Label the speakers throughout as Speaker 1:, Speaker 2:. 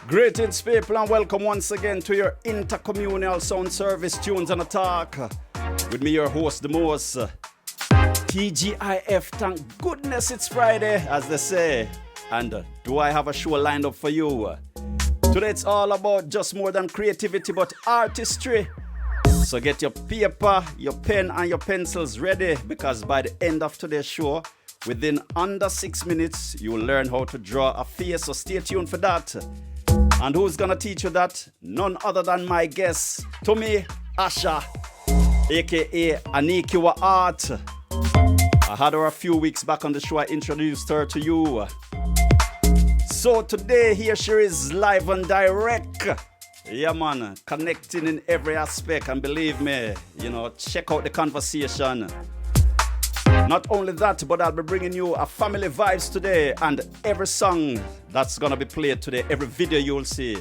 Speaker 1: Greetings, people, and welcome once again to your intercommunal sound service Tunes and Attack. With me, your host, the most TGIF. Thank goodness it's Friday, as they say. And do I have a show lined up for you? Today it's all about just more than creativity, but artistry. So get your paper, your pen, and your pencils ready, because by the end of today's show, within under 6 minutes, you will learn how to draw a face. So stay tuned for that. And who's gonna teach you that? None other than my guest, Tommy Asha, aka Anekywa Art. I had her a few weeks back on the show. I introduced her to you. So today, here she is live and direct. Yeah, man, connecting in every aspect. And believe me, check out the conversation. Not only that, but I'll be bringing you a family vibes today, and every song that's gonna be played today, every video you'll see,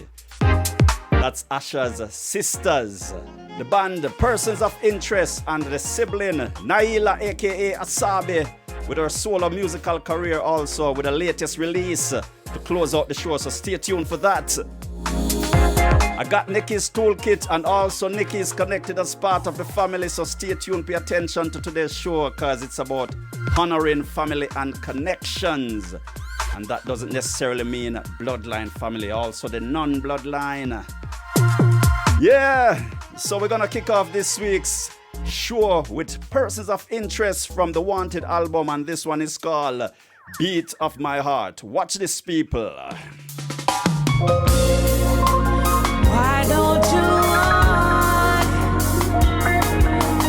Speaker 1: that's Asha's sisters, the band Persons of Interest, and the sibling Naila aka Asabi, with her solo musical career also, with the latest release to close out the show, so stay tuned for that. I got Nickie's toolkit, and also Nickie is connected as part of the family, so stay tuned, pay attention to today's show, because it's about honoring family and connections. And that doesn't necessarily mean bloodline family, also the non-bloodline. Yeah, so we're gonna kick off this week's show with Persons of Interest from the Wanted album, and this one is called Beat of My Heart. Watch this, people.
Speaker 2: Why don't you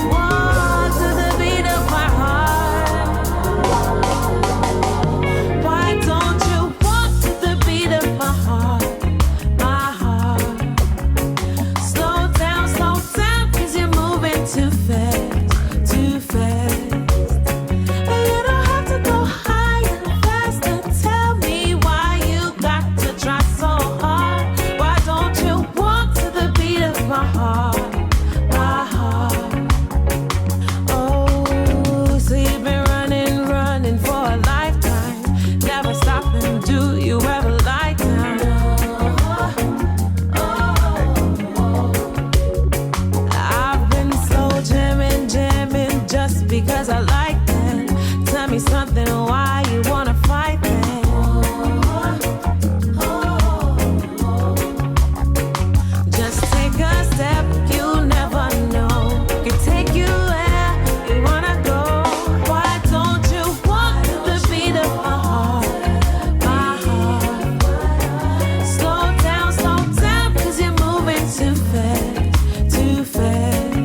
Speaker 2: walk to the beat of my heart? Why don't you walk to the beat of my heart, my heart? Slow down, 'cause you're moving too fast, too fast. You don't have to go high and fast and tell me why you got to try so hard. Why don't you walk to the beat of my heart, my heart? Oh, so you've been running for a lifetime, never stopping. Do you ever lie down? I've been slow jamming just because I like that. Tell me something, why you wanna fight that? Just take a step, you never know. Can take you where you wanna go. Why don't you walk to the beat of my heart, my heart? Slow down, 'cause you're moving too fast, too fast.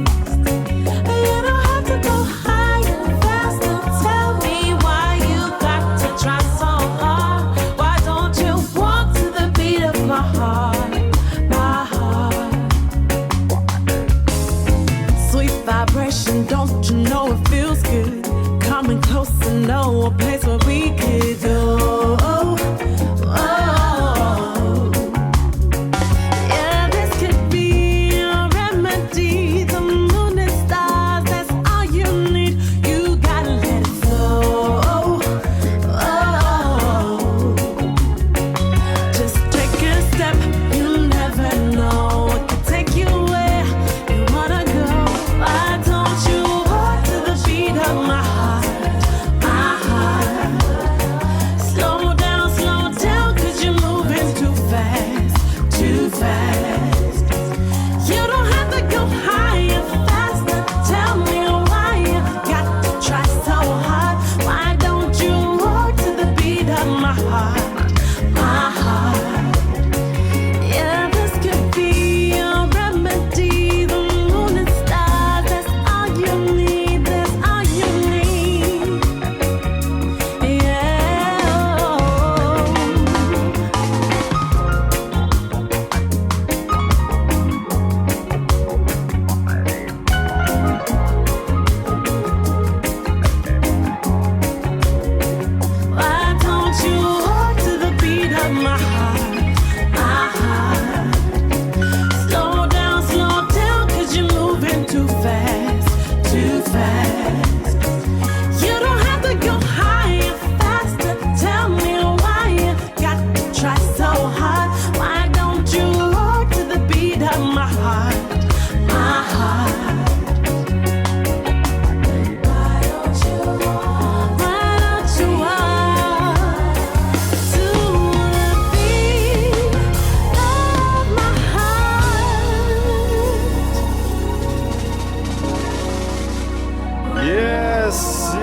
Speaker 2: You don't have to go high and fast and tell me why you got to try so hard. Why don't you walk to the beat of my heart, my heart? Sweet vibration, don't you know it feels good? Coming close to know a place where we could go. Oh. Yeah, this could be a remedy. The moon and stars, that's all you need. You gotta let it flow. Oh. Just take a step, you never know. It can take you where you wanna go. Why don't you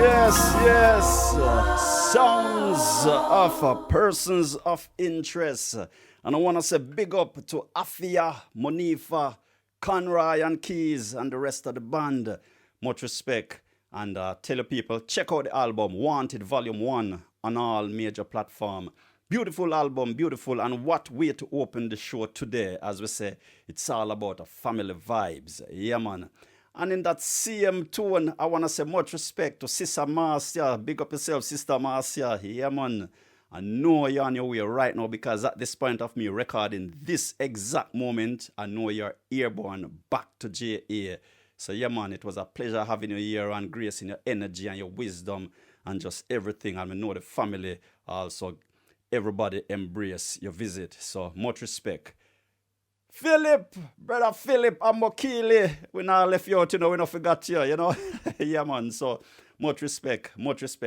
Speaker 1: Yes. Sounds of persons of interest. And I want to say big up to Afia, Monifa, Conroy and Keys and the rest of the band. Much respect. And tell your people, check out the album, Wanted Volume 1 on all major platforms. Beautiful album, beautiful. And what way to open the show today. As we say, it's all about family vibes. Yeah, man. And in that same tone, I want to say much respect to Sister Marcia. Big up yourself, Sister Marcia. Yeah, man. I know you're on your way right now because at this point of me recording this exact moment, I know you're airborne back to JA. So yeah, man, it was a pleasure having you here and gracing your energy and your wisdom and just everything. And I know the family also, everybody embrace your visit. So much respect. Philip, brother Philip Amokili, we not left you out, we not forgot you, yeah, man. So much respect,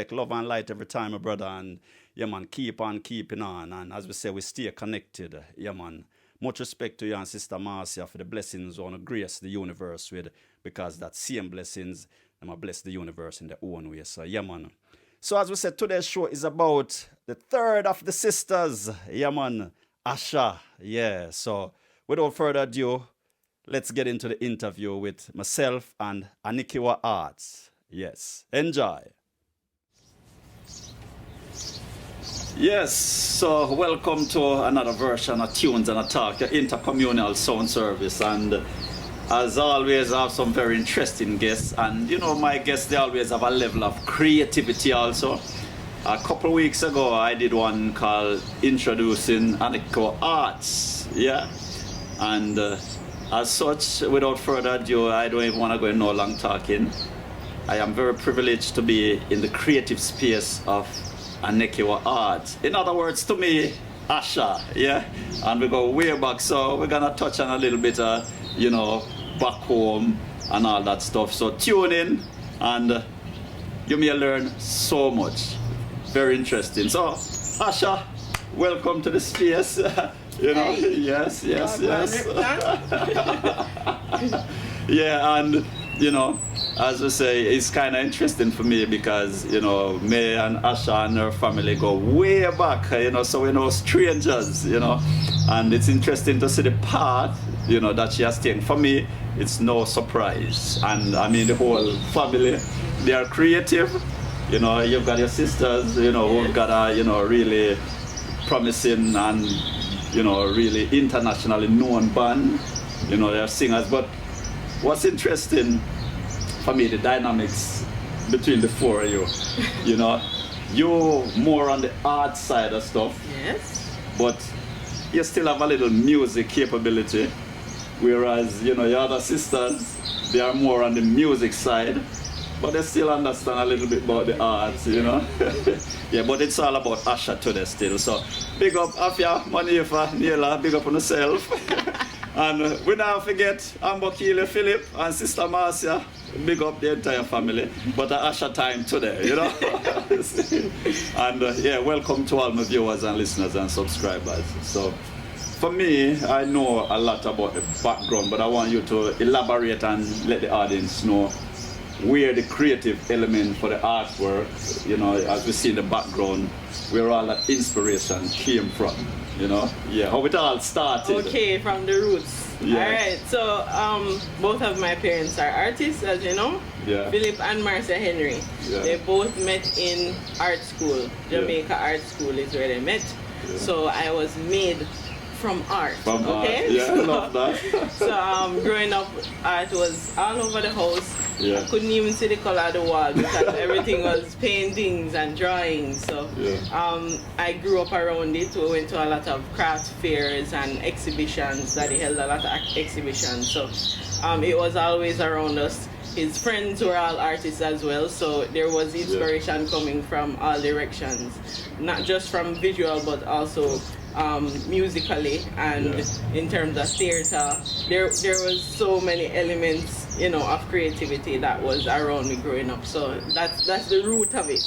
Speaker 1: love and light every time, my brother. And yeah, man, keep on keeping on. And as we say, we stay connected, yeah, man. Much respect to you and Sister Marcia for the blessings on the grace the universe with, because that same blessings, I'm going to bless the universe in their own way. So yeah, man. So as we said, today's show is about the third of the sisters, yeah, man, Asha, yeah. So without further ado, let's get into the interview with myself and Anekywa Art. Yes, enjoy. Yes, so welcome to another version of Tunes and a Talk, your intercommunal sound service. And as always, I have some very interesting guests. And my guests, they always have a level of creativity also. A couple of weeks ago, I did one called Introducing Anekywa Art. Yeah. And as such, without further ado, I don't even want to go in no long talking. I am very privileged to be in the creative space of Anekywa Art. In other words, to me, Asha, yeah? And we go way back, so we're gonna touch on a little bit, back home and all that stuff. So tune in and you may learn so much. Very interesting. So, Asha, welcome to the space.
Speaker 3: Hey.
Speaker 1: Yes. Yeah, and as we say, it's kind of interesting for me because me and Asha and her family go way back, so we're no strangers, and it's interesting to see the path that she has taken. For me, it's no surprise. And I mean, the whole family, they are creative. You've got your sisters, who've got a really promising and really internationally known band. They're singers. But what's interesting for me, the dynamics between the four of you. You're more on the art side of stuff.
Speaker 3: Yes.
Speaker 1: But you still have a little music capability. Whereas, your other sisters, they are more on the music side. But they still understand a little bit about the arts, Yeah, but it's all about Asha today still. So big up Afia, Monifa, Niela, big up on yourself. And we now forget Ambokile, Philip, and Sister Marcia. Big up the entire family. But Asha time today, And welcome to all my viewers and listeners and subscribers. So for me, I know a lot about the background, but I want you to elaborate and let the audience know where the creative element for the artwork, as we see in the background, where all that inspiration came from, how it all started.
Speaker 3: Okay, from the roots.
Speaker 1: Yeah.
Speaker 3: All right, so both of my parents are artists, as you know.
Speaker 1: Yeah.
Speaker 3: Philip and Marcia Henry.
Speaker 1: Yeah.
Speaker 3: They both met in art school. Jamaica Art School is where they met.
Speaker 1: Yeah.
Speaker 3: So I was made from art.
Speaker 1: From
Speaker 3: okay?
Speaker 1: art. Yeah, I love that.
Speaker 3: So growing up, art was all over the house.
Speaker 1: Yeah.
Speaker 3: I couldn't even see the color of the wall because everything was paintings and drawings. So I grew up around it. We went to a lot of craft fairs and exhibitions. Daddy held a lot of exhibitions. So it was always around us. His friends were all artists as well, so there was inspiration coming from all directions. Not just from visual, but also musically and in terms of theater. There was so many elements, of creativity that was around me growing up. So that's the root of it.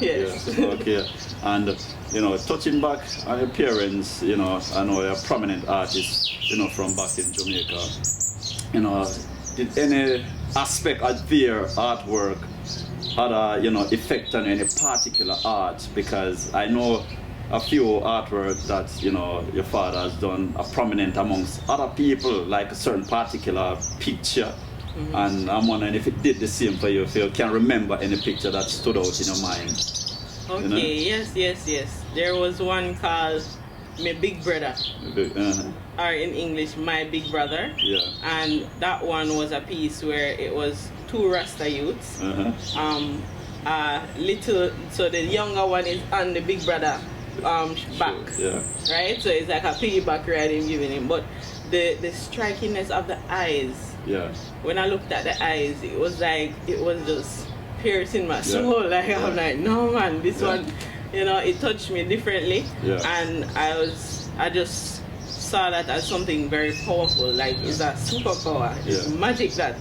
Speaker 3: Yes.
Speaker 1: Yeah. Okay. And touching back on your parents, I know you're a prominent artist, from back in Jamaica. Did any aspect of their artwork other, effect on any particular art? Because I know a few artwork that, your father has done are prominent amongst other people, like a certain particular picture. Mm-hmm. And I'm wondering if it did the same for you, if you can remember any picture that stood out in your mind.
Speaker 3: Okay, yes. There was one called My Big Brother. Or in English, My Big Brother.
Speaker 1: Yeah.
Speaker 3: And that one was a piece where it was two Rasta youths. So the younger one is on the Big Brother back.
Speaker 1: Yeah.
Speaker 3: Right? So it's like a piggyback riding giving him. But the strikiness of the eyes.
Speaker 1: Yeah.
Speaker 3: When I looked at the eyes, it was just piercing my soul. Like I'm like, no man, this one, it touched me differently.
Speaker 1: Yeah.
Speaker 3: And I just saw that as something very powerful. Like it's a superpower. It's magic that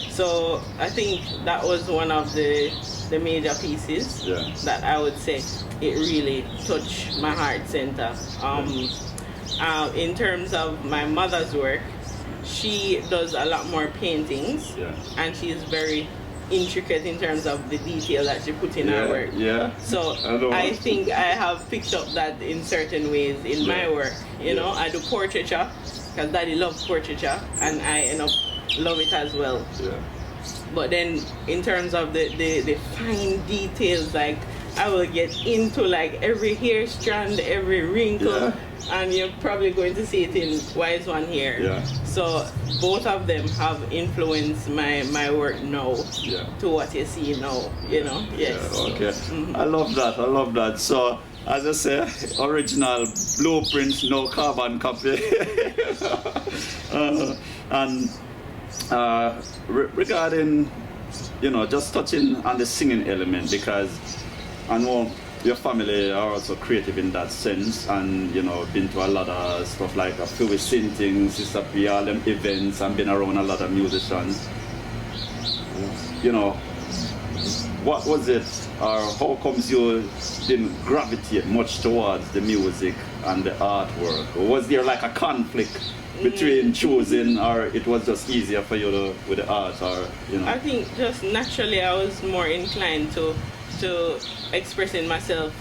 Speaker 3: so I think that was one of the major pieces that I would say it really touched my heart center. In terms of my mother's work, she does a lot more paintings, and she is very intricate in terms of the detail that she put in her work.
Speaker 1: Yeah.
Speaker 3: So I think I have picked up that in certain ways in my work. I do portraiture because Daddy loves portraiture, and I end up love it as well.
Speaker 1: Yeah.
Speaker 3: But then in terms of the fine details, like I will get into like every hair strand, every wrinkle, and you're probably going to see it in Wise One here.
Speaker 1: Yeah.
Speaker 3: So both of them have influenced my work now to what you see now, Yes.
Speaker 1: Yeah, okay. Mm-hmm. I love that. So as I say, original blueprint, no carbon copy. Regarding, just touching on the singing element, because I know your family are also creative in that sense, and been to a lot of stuff like a few singing, Sister P, all them events, and been around a lot of musicians. What was it, or how comes you didn't gravitate much towards the music and the artwork? Or was there like a conflict between choosing, or it was just easier for you with the art, or
Speaker 3: I think just naturally I was more inclined to expressing myself,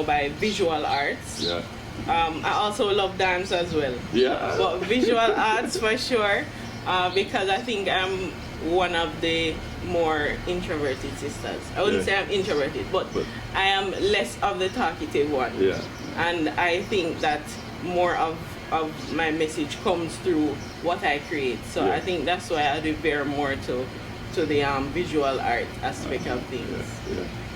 Speaker 3: by visual arts.
Speaker 1: Yeah.
Speaker 3: I also love dance as well.
Speaker 1: Yeah.
Speaker 3: But visual arts for sure, because I think I'm one of the more introverted sisters. I wouldn't say I'm introverted, but I am less of the talkative one.
Speaker 1: Yeah.
Speaker 3: And I think that more of my message comes through what I create. So I think that's why I do bear more to the visual art aspect of things.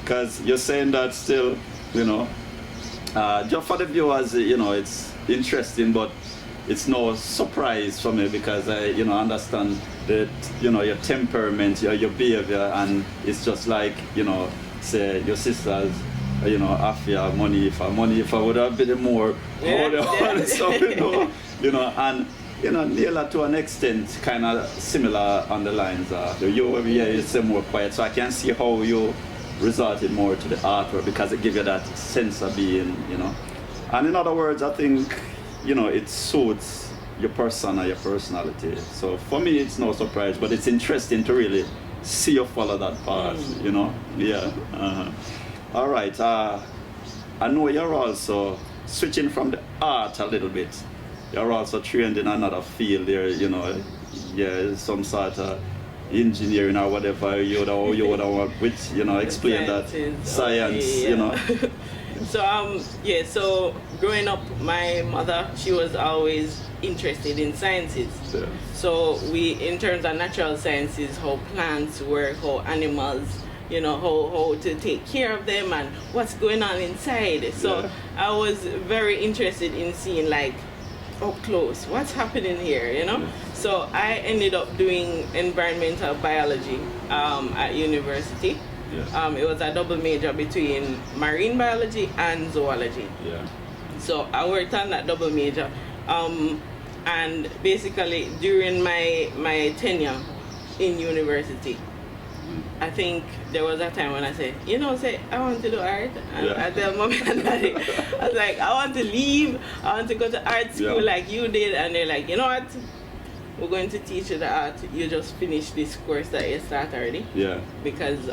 Speaker 1: Because you're saying that still, just for the viewers, it's interesting, but it's no surprise for me, because I, understand that, your temperament, your behavior, and it's just like, say your sisters, Afia, Monifa would have been more, and Neela to an extent kind of similar on the lines. You say more quiet, so I can see how you resorted more to the artwork, because it gives you that sense of being, And in other words, I think, it suits your persona, your personality. So for me, it's no surprise, but it's interesting to really see you follow that path, Yeah. All right. I know you're also switching from the art a little bit. You're also trained in another field there, some sort of engineering or whatever you would want, which, explain that science,
Speaker 3: So growing up, my mother, she was always interested in sciences.
Speaker 1: Yeah.
Speaker 3: So in terms of natural sciences, how plants work, how animals, how to take care of them and what's going on inside. So I was very interested in seeing like up close what's happening here, So I ended up doing environmental biology at university. It was a double major between marine biology and zoology. So I worked on that double major, and basically during my tenure in university, I think there was a time when I said, I want to do art. And I tell mommy and daddy, I was like, I want to leave. I want to go to art school like you did. And they're like, you know what? we're going to teach you the art, you just finish this course that you start already.
Speaker 1: Yeah.
Speaker 3: Because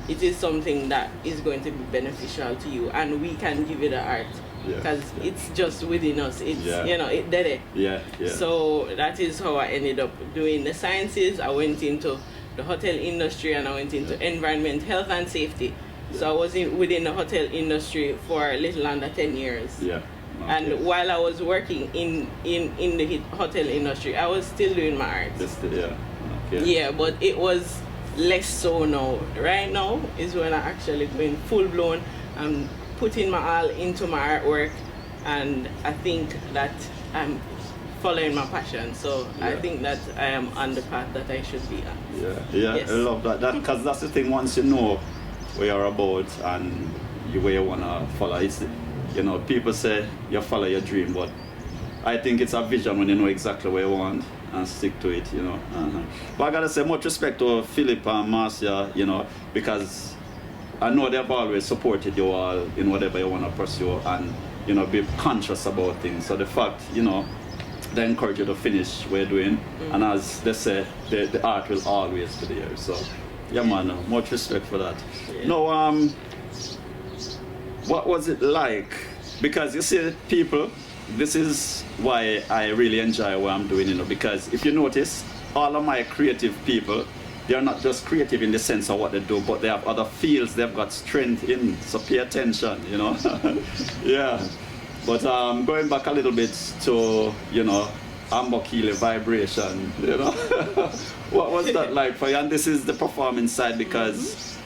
Speaker 3: it is something that is going to be beneficial to you, and we can give you the art. Because it's just within us. It's it did it.
Speaker 1: Yeah.
Speaker 3: So that is how I ended up doing the sciences. I went into the hotel industry and I went into environment, health and safety. So I was within the hotel industry for a little under 10 years.
Speaker 1: Yeah. Okay.
Speaker 3: And while I was working in the hotel industry, I was still doing my art. Yeah, but it was less so now. Right now is when I actually going full blown and putting my all into my artwork, and I think that I'm following my passion. So I think that I am on the path that I should be on.
Speaker 1: Yes. I love that. Because that's the thing. Once you know where you're about and where you wanna follow, it's people say you follow your dream, but I think it's a vision when you know exactly where you want and stick to it. But I gotta say much respect to Philip and Marcia, because I know they've always supported you all in whatever you want to pursue and, be conscious about things. So the fact, they encourage you to finish what you're doing. And as they say, the art will always be there. So, yeah, man, much respect for that.
Speaker 3: Yeah.
Speaker 1: Now, what was it like? Because you see, people, this is why I really enjoy what I'm doing, because if you notice, all of my creative people, they're not just creative in the sense of what they do, but they have other fields they've got strength in. So pay attention, Yeah. But going back a little bit to, Ambokile vibration, what was that like for you? And this is the performing side because,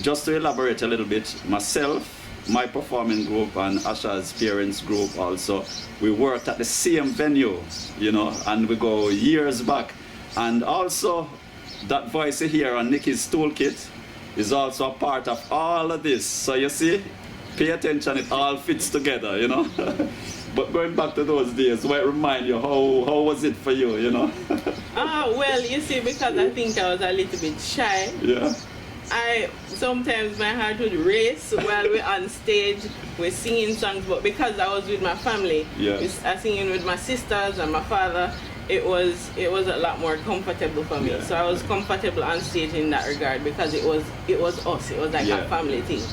Speaker 1: just to elaborate a little bit, myself, my performing group and Asha's parents group also, we worked at the same venue, and we go years back. And also, that voice you hear on Nickie's toolkit is also a part of all of this. So you see, pay attention, it all fits together, But going back to those days, what remind you, how was it for you,
Speaker 3: Well, you see, because I think I was a little bit shy.
Speaker 1: Yeah.
Speaker 3: Sometimes my heart would race while we're on stage, we're singing songs, but because I was with my family, I was singing with my sisters and my father, it was a lot more comfortable for me. So I was comfortable on stage in that regard because it was us. It was like a family thing.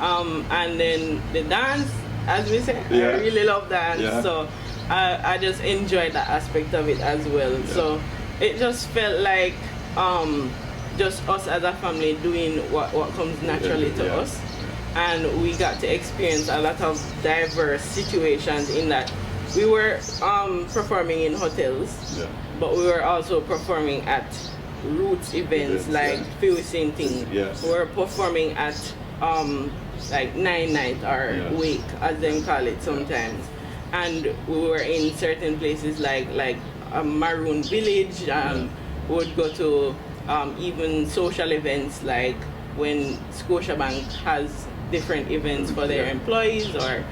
Speaker 3: And then the dance, as we say, I really love dance. So I just enjoyed that aspect of it as well. So it just felt like just us as a family doing what comes naturally to us. And we got to experience a lot of diverse situations in that we were performing in hotels, but we were also performing at roots events like Fewsing thing. We were performing at like 9-night or wake, as they call it sometimes. And we were in certain places like a Maroon Village. We would go to even social events like when Scotiabank has different events for their employees or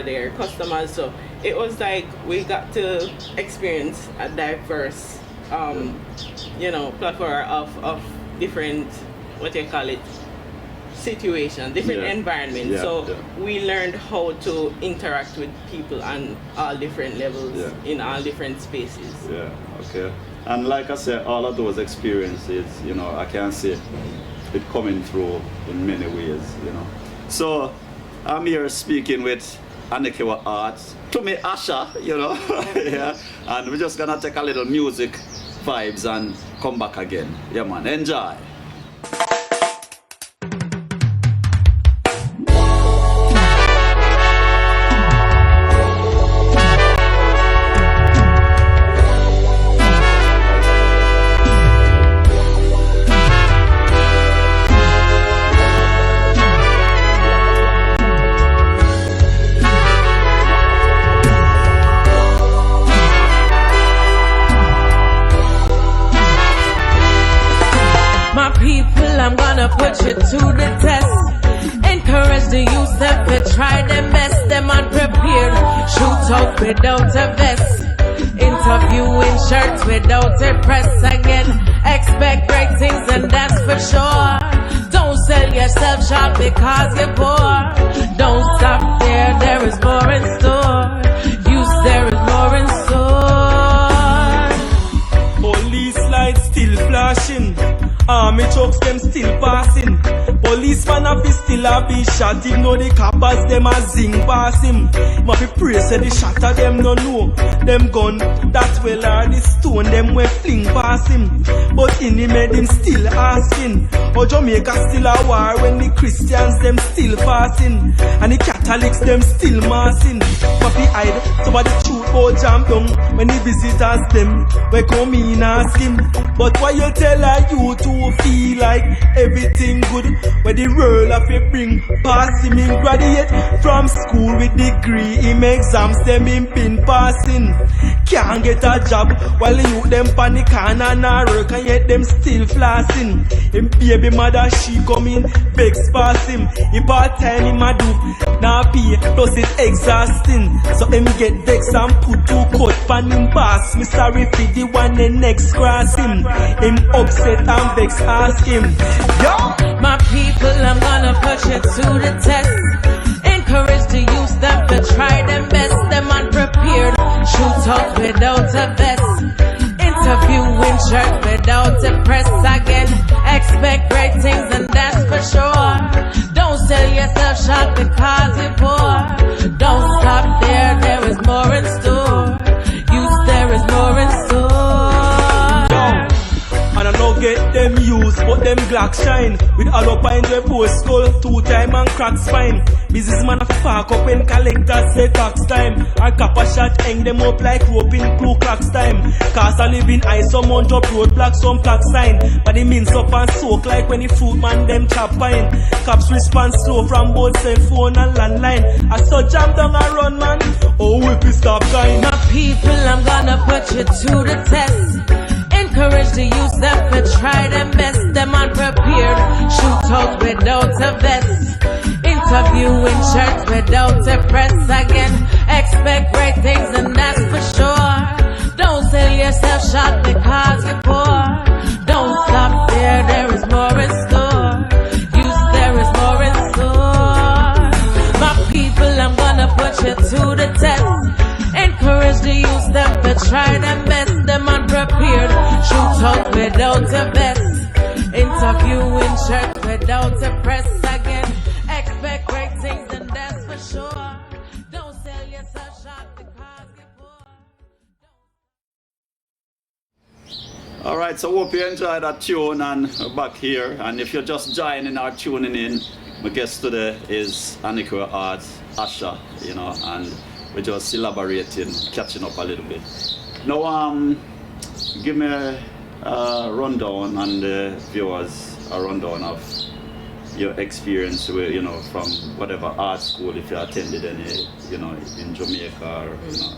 Speaker 3: their customers. So it was like we got to experience a diverse plethora of different, situations, different environments. We learned how to interact with people on all different levels in all different spaces.
Speaker 1: And like I said, all of those experiences, I can see it coming through in many ways, So I'm here speaking with Anekywa Art, to me Asha, and we're just gonna take a little music vibes and come back again. Yeah, man, enjoy.
Speaker 2: I'm gonna put you to the test. Encourage the youth that they try their best. Them unprepared, shoot out without a vest. Interviewing shirts without a press again. Expect great things and that's for sure. Don't sell yourself short because you're poor. Don't stop there is more in store. Youth, there is more in store.
Speaker 4: flashing. Army trucks them still passing. Policeman a fi still a be shot. Him know the coppers them a zing pass him. Ma fi pray say the shot of them no know. Them gun that well are the stone them we fling pass him. But in him head him still asking. Oh Jamaica still a war when the Christians them still fasting. And the Catholics them still massing. Ma fi hide some of the truth about jam down. When the visitors them we come in ask him. But why you tell a you to feel like everything good when the world of it bring past him in graduate from school with degree him exams them him been passing. Can't get a job while the youth them panic and work and yet them still flossing. Him baby mother she come in begs pass him. He part time him a do now pay plus it's exhausting. So him get vexed and put two cut pan him pass. Me sorry for the one the next cross him. Him upset and vexed ask him. Yo!
Speaker 2: My people, I'm gonna put you to the test. Encourage the youth them to try them best. Them unprepared, shoot out without a vest. Interview in church without a press again. Expect great things and that's for sure. Don't sell yourself short because you're poor. Don't stop there, there is more in store. Youth, there is more in store.
Speaker 4: And I no get them used, but them Glock shine. With all up in the post skull, 2 time and crack spine. Businessman a fuck up when collectors say tax time. And copper shot hang them up like rope in Ku Klux time. Cause I live in ice, some mount up roadblock, some plaque sign. But the means up and soak like when the fruit man them chop pine. Cops respond slow from both cell phone and landline. I saw jam down and run man, oh if you stop kind.
Speaker 2: My people, I'm gonna put you to the test. Encourage the youth them to try them best. Them unprepared, shoot out without a vest. Interview in church without a press again. Expect great things and that's for sure. Don't sell yourself short because you're poor. Don't stop there, there is more in store. Youth, there is more in store. My people, I'm gonna put you to the test. Encourage the youth them to try them best. Them unprepared, shoot out without a vest. Interview in church without a press again. Expect great things and that's for sure. Don't sell yourself short because you're poor.
Speaker 1: Alright, so hope you enjoyed that tune and we're back here. And if you're just joining or tuning in, my guest today is Anekywa Art, Asha, you know, and we're just elaborating, catching up a little bit. Now, give me a rundown and the viewers a rundown of your experience with, you know, from whatever art school, if you attended any, you know, in Jamaica or, you know.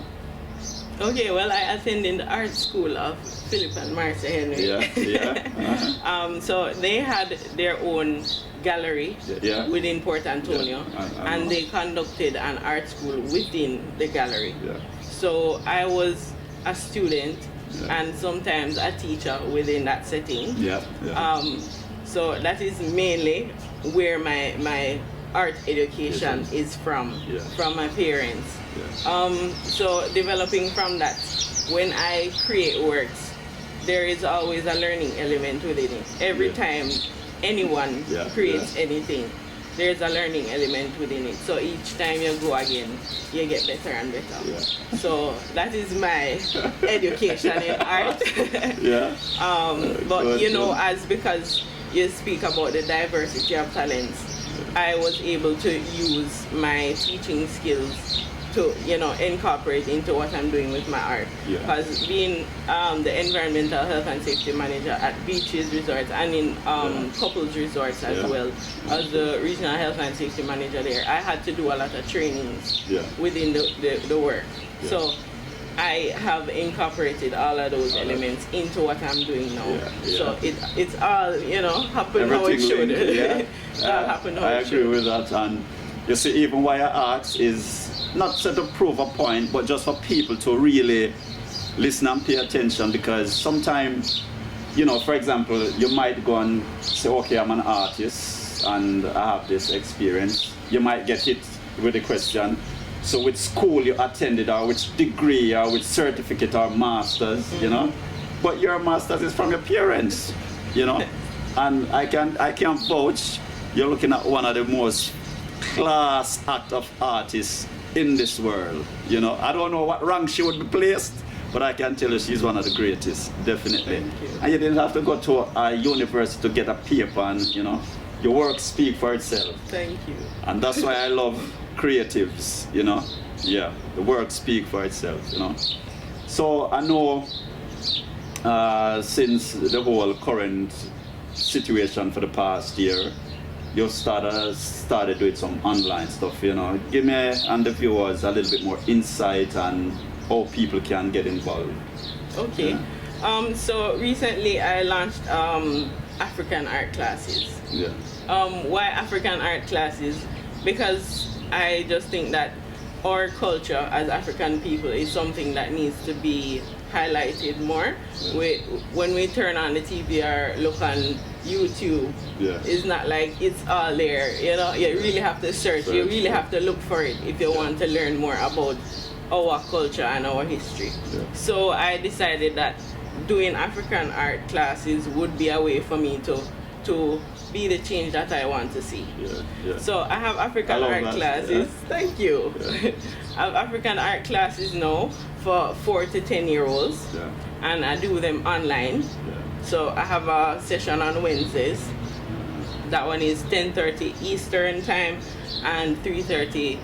Speaker 3: Okay, well, I attended the art school of Philip and Martha Henry.
Speaker 1: Yeah.
Speaker 3: So they had their own gallery within Port Antonio, and they conducted an art school within the gallery.
Speaker 1: Yeah.
Speaker 3: So I was a student and sometimes a teacher within that setting. So that is mainly where my art education is from my parents. So developing from that, when I create works, there is always a learning element within it. Every time anyone creates anything, there's a learning element within it. So each time you go again, you get better and better. So that is my education in art. But you know, because you speak about the diversity of talents, I was able to use my teaching skills to, you know, incorporate into what I'm doing with my art. Because being the environmental health and safety manager at beaches resorts and in couples resorts as well as the regional health and safety manager there, I had to do a lot of trainings within the work. So I have incorporated all of those elements into what I'm doing now. So it's all, you know, happened how it should.
Speaker 1: I agree with that. And you see, even why I ask is not to prove a point, but just for people to really listen and pay attention, because sometimes, you know, for example, you might go and say, okay, I'm an artist and I have this experience. You might get hit with the question, so which school you attended, or which degree, or which certificate or masters, you know? But your masters is from your parents. you know. And I can vouch, you're looking at one of the most class act of artists in this world, you know. I don't know what rank she would be placed, but I can tell you she's one of the greatest, definitely. And you didn't have to go to a university to get a paper, and you know, your work speak for itself.
Speaker 3: Thank you.
Speaker 1: And that's why I love creatives, you know. Yeah, the work speak for itself, you know. So I know since the whole current situation for the past year, you started doing some online stuff, you know. Give me and the viewers a little bit more insight on how people can get involved.
Speaker 3: Okay.
Speaker 1: Yeah.
Speaker 3: So recently I launched African art classes.
Speaker 1: Yeah.
Speaker 3: Why African art classes? Because I just think that our culture as African people is something that needs to be highlighted more. When we turn on the TV or look on YouTube, it's not like it's all there, you know. You really have to search, you really have to look for it if you want to learn more about our culture and our history. So I decided that doing African art classes would be a way for me to be the change that I want to see. So I have African art classes. Thank you. I have African art classes now for 4 to 10-year-olds, and I do them online. So I have a session on Wednesdays. That one is 10:30 Eastern time and 3:30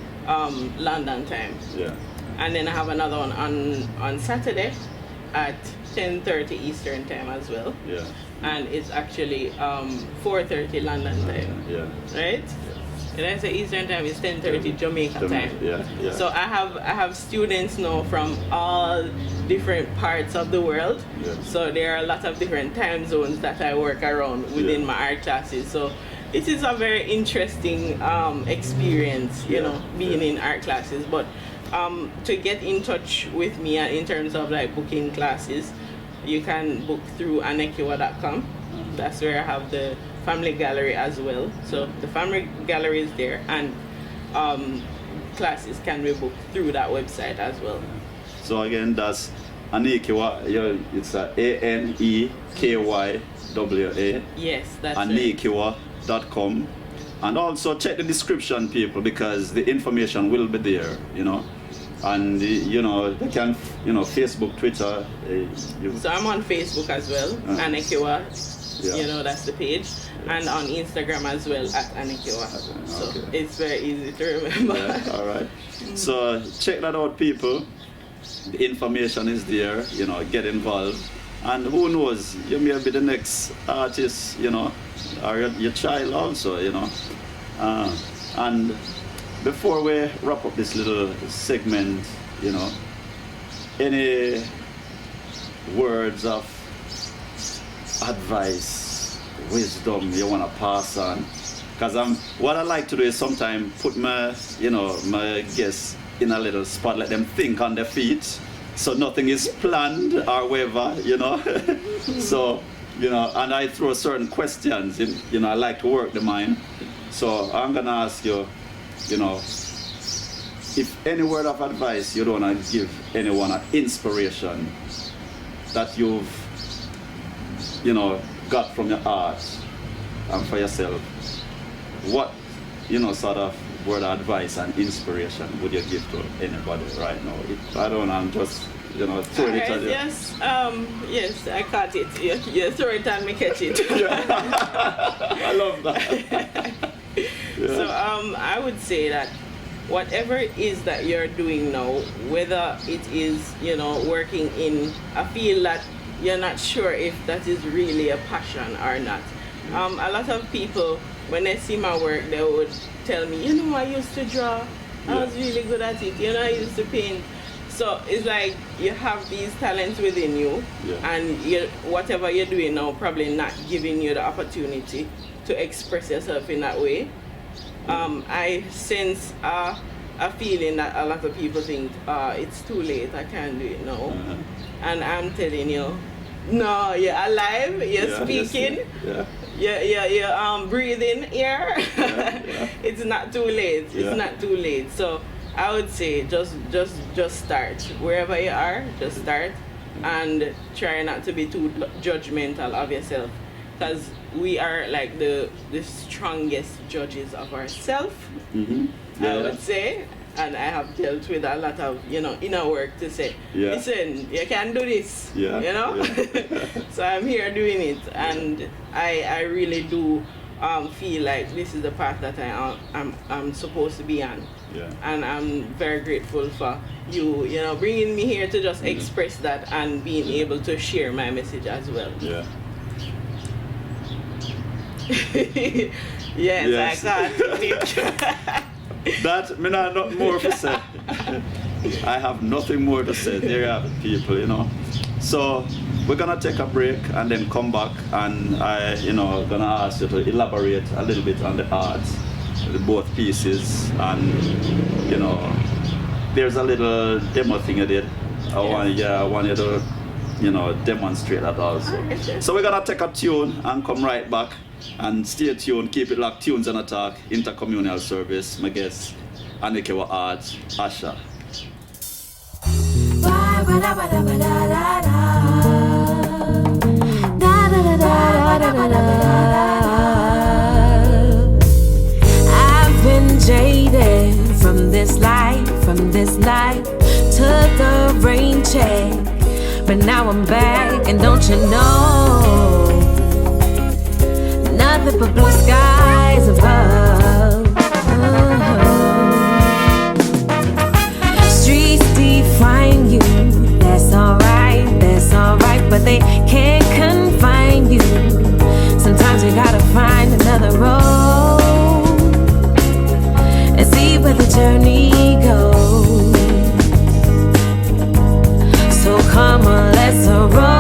Speaker 3: London time. And then I have another one on Saturday at 10:30 Eastern time as well. And it's actually 4:30 London time. Right? Did I say Eastern time? It's 10:30 Jamaica time. So I have students now from all different parts of the world. So there are a lot of different time zones that I work around within my art classes. So it is a very interesting experience, you know, being in art classes. But to get in touch with me in terms of like booking classes, you can book through anekywa.com. That's where I have the family gallery as well. So the family gallery is there, and classes can be booked through that website as well.
Speaker 1: So again, that's Anekywa. It's ANEKYWA.
Speaker 3: Yes, that's
Speaker 1: Anekywa.com. And also check the description, people, because the information will be there, you know. And you know, they can, you know, Facebook, Twitter.
Speaker 3: So I'm on Facebook as well, Anekywa. You know, that's the page, and on Instagram as well at Anekywa. So it's very easy to remember.
Speaker 1: All right. So check that out, people. The information is there. You know, get involved, and who knows, you may be the next artist, you know, or your child also, you know. And before we wrap up this little segment, you know, any words of advice, wisdom you want to pass on? Because what I like to do is sometimes put my guests in a little spot, let them think on their feet, so nothing is planned or whatever, you know. So, you know, and I throw certain questions, you know, I like to work the mind. So I'm gonna ask you, you know, if any word of advice you don't want to give anyone, an inspiration that you've, you know, got from your art and for yourself, what, you know, sort of word of advice and inspiration would you give to anybody right now? I don't know, I'm just, you know, throwing it at you.
Speaker 3: Yes, yes, I caught it. You throw it and me catch it.
Speaker 1: I love that.
Speaker 3: So I would say that whatever it is that you're doing now, whether it is, you know, working in a field that you're not sure if that is really a passion or not. A lot of people, when they see my work, they would tell me, you know, I used to draw, I was really good at it, you know, I used to paint. So it's like you have these talents within you, and whatever you're doing now probably not giving you the opportunity to express yourself in that way. I sense a feeling that a lot of people think it's too late, I can't do it now. And I'm telling you, no, you're alive, you're speaking, you're breathing air. It's not too late. It's not too late. So I would say just start. Wherever you are, just start, and try not to be too judgmental of yourself. because we are like the strongest judges of ourselves, I would say. And I have dealt with a lot of, inner work to say, listen, you can do this, So I'm here doing it, and I really do feel like this is the path that I'm supposed to be on.
Speaker 1: Yeah.
Speaker 3: And I'm very grateful for you, bringing me here to just express that and being able to share my message as well.
Speaker 1: Yeah.
Speaker 3: Yes. I can't.
Speaker 1: That, me not nothing more to say. I have nothing more to say. There you have it, people, So we're gonna take a break and then come back, and I, gonna ask you to elaborate a little bit on the art, the both pieces, and there's a little demo thing I did. I want you to, demonstrate that also. So we're gonna take a tune and come right back. And stay tuned, keep it locked, Tunes and Attack, intercommunal service. My guest, Anekywa Art, Asha.
Speaker 2: I've been jaded from this life, took a rain check, but now I'm back, and don't you know, nothing but blue skies above. Streets define you, that's alright, but they can't confine you. Sometimes you gotta find another road and see where the journey goes. So come on, let's roll.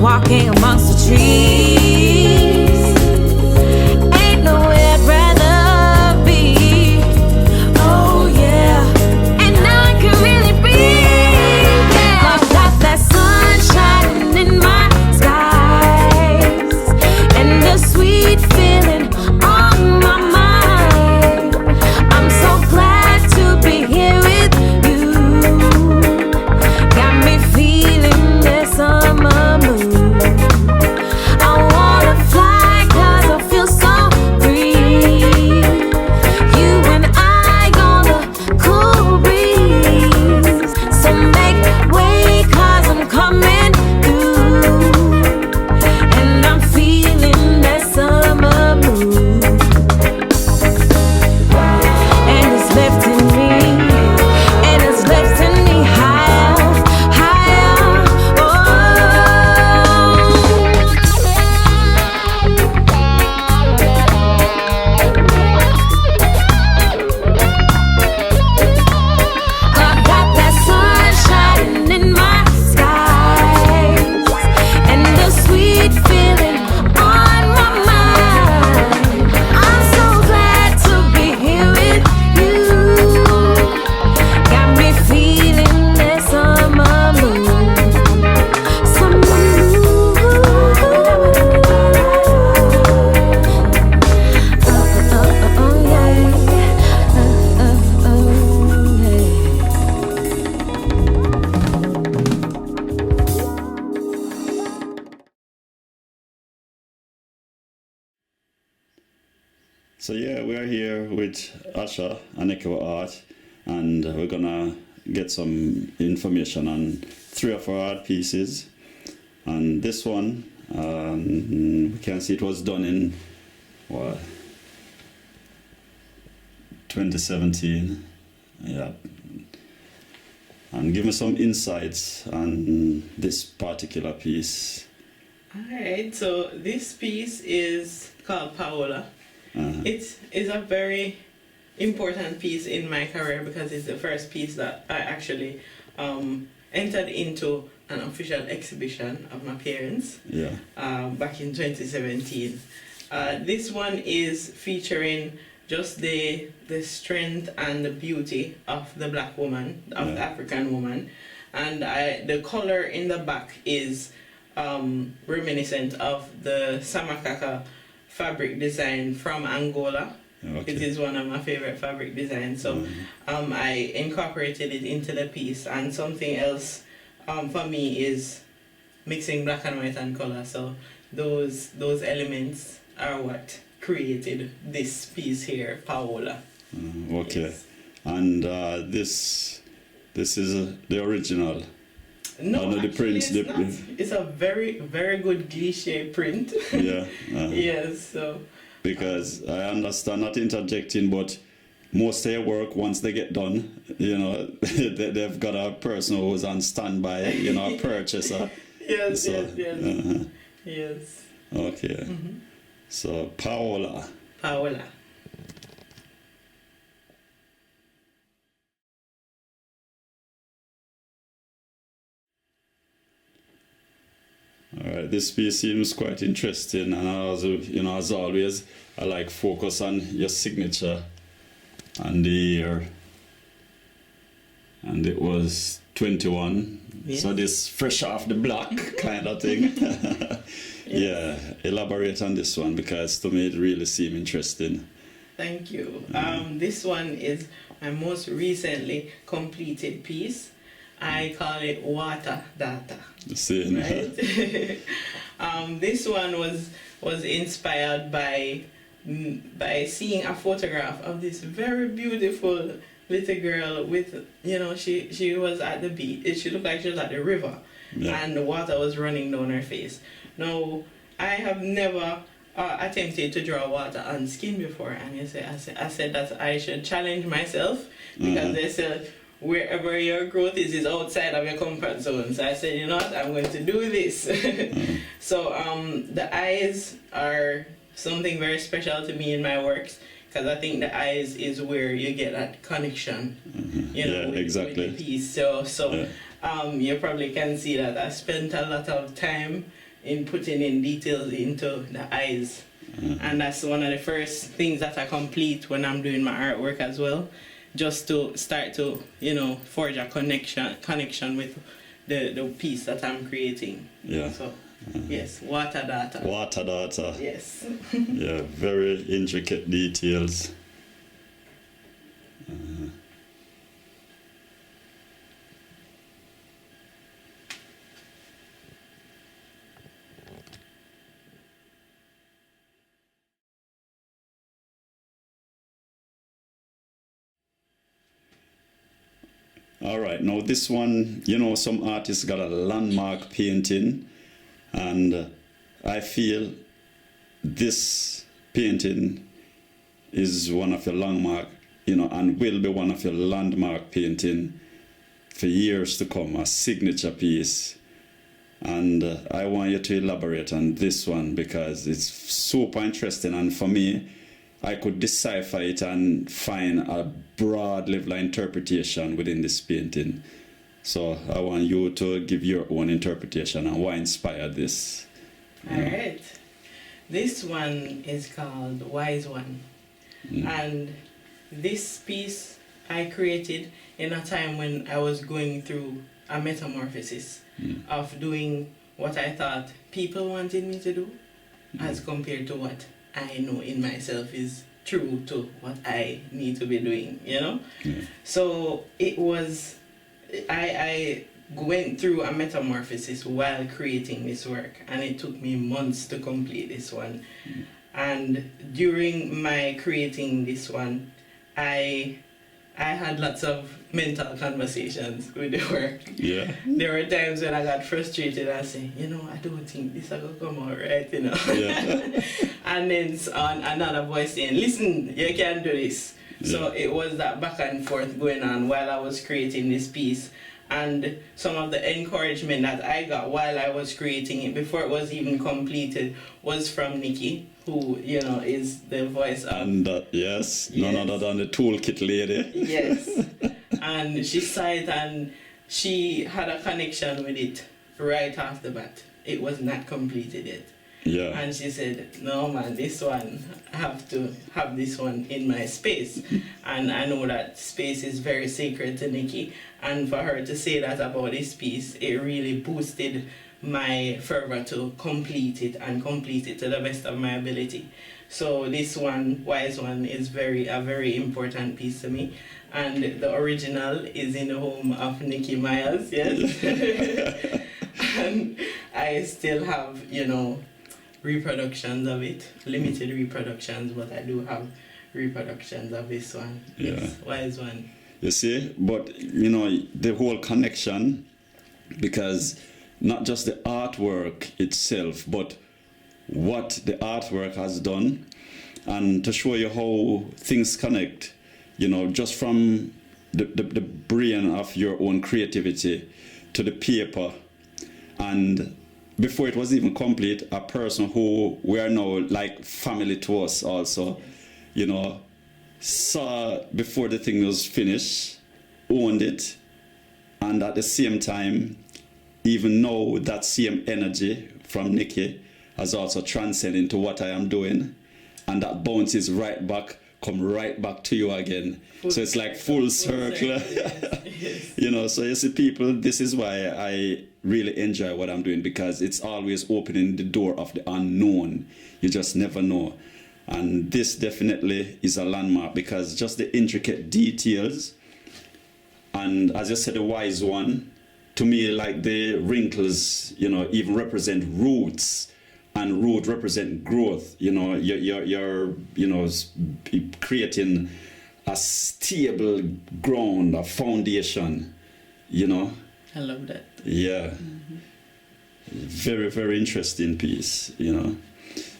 Speaker 2: Walking amongst the trees, ain't nowhere I'd rather be. Oh yeah, and now I can really breathe. Yeah, I've got that sunshine in my skies, and the sweet feeling on my mind. I'm so glad to be here with you. Got me feeling the summer moon.
Speaker 1: So yeah, we are here with Asha Anekywa Art, and we're gonna get some information on 3 of our art pieces. And this one, we can see it was done in What? 2017. Yeah. And give me some insights on this particular piece.
Speaker 3: Alright, so this piece is called Paola. It is a very important piece in my career because it's the first piece that I actually entered into an official exhibition of my parents back in 2017. This one is featuring just the strength and the beauty of the black woman, of the African woman. And the color in the back is reminiscent of the Samakaka fabric design from Angola. Okay. It is one of my favorite fabric designs. So I incorporated it into the piece. And something else for me is mixing black and white and color. So those elements are what created this piece here, Paola.
Speaker 1: Okay.
Speaker 3: Yes.
Speaker 1: And this is the original.
Speaker 3: No,
Speaker 1: the
Speaker 3: actually
Speaker 1: print.
Speaker 3: it's not. It's a very, very good cliche print.
Speaker 1: Yeah.
Speaker 3: Yes, so.
Speaker 1: Because I understand, not interjecting, but most of their work, once they get done, you know, they've got a person who's on standby, you know, a purchaser.
Speaker 3: Yes,
Speaker 1: so,
Speaker 3: yes. Yes.
Speaker 1: Okay. So, Paola.
Speaker 3: Paola.
Speaker 1: All right, this piece seems quite interesting, and as always, I like focus on your signature and the year. And it was 21, so this fresh off the block kind of thing. Yeah, elaborate on this one because to me it really seemed interesting.
Speaker 3: Thank you. This one is my most recently completed piece. I call it Water Data.
Speaker 1: See,
Speaker 3: right? This one was inspired by seeing a photograph of this very beautiful little girl with, you know, she was at the beach. She looked like she was at the river, and the water was running down her face. Now, I have never attempted to draw water on skin before, and I said that I should challenge myself because they said wherever your growth is outside of your comfort zone. So I said, you know what, I'm going to do this. So the eyes are something very special to me in my works because I think the eyes is where you get that connection, you know, with the piece. So you probably can see that I spent a lot of time in putting in details into the eyes. And that's one of the first things that I complete when I'm doing my artwork as well. Just to start to, you know, forge a connection with the piece that I'm creating.
Speaker 1: Yeah.
Speaker 3: So, yes, Water Data.
Speaker 1: Water Data.
Speaker 3: Yes.
Speaker 1: Yeah, very intricate details. All right, now this one, you know, some artists got a landmark painting, and I feel this painting is one of your landmark, you know, and will be one of your landmark painting for years to come, a signature piece. And I want you to elaborate on this one because it's super interesting, and for me, I could decipher it and find a broad level of interpretation within this painting. So I want you to give your own interpretation and what inspired this.
Speaker 3: All right. This one is called Wise One. And this piece I created in a time when I was going through a metamorphosis of doing what I thought people wanted me to do as compared to what I know in myself is true to what I need to be doing, you know? So it was, I went through a metamorphosis while creating this work, and it took me months to complete this one. And during my creating this one, I I had lots of mental conversations with the work.
Speaker 1: Yeah.
Speaker 3: There were times when I got frustrated and say, I don't think this is going to come out right,
Speaker 1: Yeah.
Speaker 3: And then on another voice saying, listen, you can do this.
Speaker 1: Yeah.
Speaker 3: So it was that back and forth going on while I was creating this piece. And some of the encouragement that I got while I was creating it, before it was even completed, was from Nickie, who, is the voice of...
Speaker 1: And yes, none other than the toolkit lady.
Speaker 3: Yes. And she saw it and she had a connection with it right off the bat. It was not completed yet.
Speaker 1: Yeah.
Speaker 3: And she said, no man, this one, I have to have this one in my space. And I know that space is very sacred to Nickie. And for her to say that about this piece, it really boosted my fervor to complete it and complete it to the best of my ability. So this one, Wise One, is a very important piece to me. And the original is in the home of Nickie Myers, yes. And I still have, reproductions of it, limited reproductions, but I do have reproductions of this one.
Speaker 1: Yeah.
Speaker 3: Yes, Wise One.
Speaker 1: You see, but the whole connection, because not just the artwork itself, but what the artwork has done, and to show you how things connect, just from the brain of your own creativity to the paper. And before it was even complete, a person who we are now like family to us also, saw before the thing was finished, owned it, and at the same time, even know that same energy from Nickie has also transcended into what I am doing, and that bounces right back, come right back to you again. So it's like full circle.
Speaker 3: Yes.
Speaker 1: So you see, people, this is why I really enjoy what I'm doing, because it's always opening the door of the unknown. You just never know. And this definitely is a landmark, because just the intricate details, and as I said, the Wise One, to me, like the wrinkles, even represent roots, and root represent growth. You're creating a stable ground, a foundation,
Speaker 3: I love that.
Speaker 1: Yeah. Mm-hmm. Very, very interesting piece,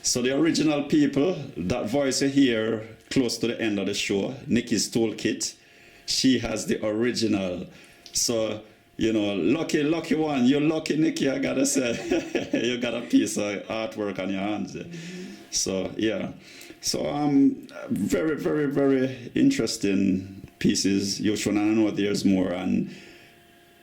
Speaker 1: So the original people, that voice you hear close to the end of the show, Nickie's Toolkit, she has the original. So, lucky one, you're lucky, Nickie, I gotta say. You got a piece of artwork on your hands. So, yeah. So, very, very, very interesting pieces you've shown, and I know there's more. And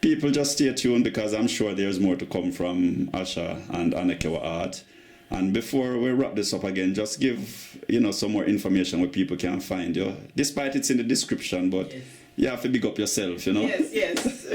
Speaker 1: people just stay tuned, because I'm sure there's more to come from Asha and Anekywa Art. And before we wrap this up again, just give, some more information where people can find you. Despite it's in the description, but yes, you have to big up yourself,
Speaker 3: Yes.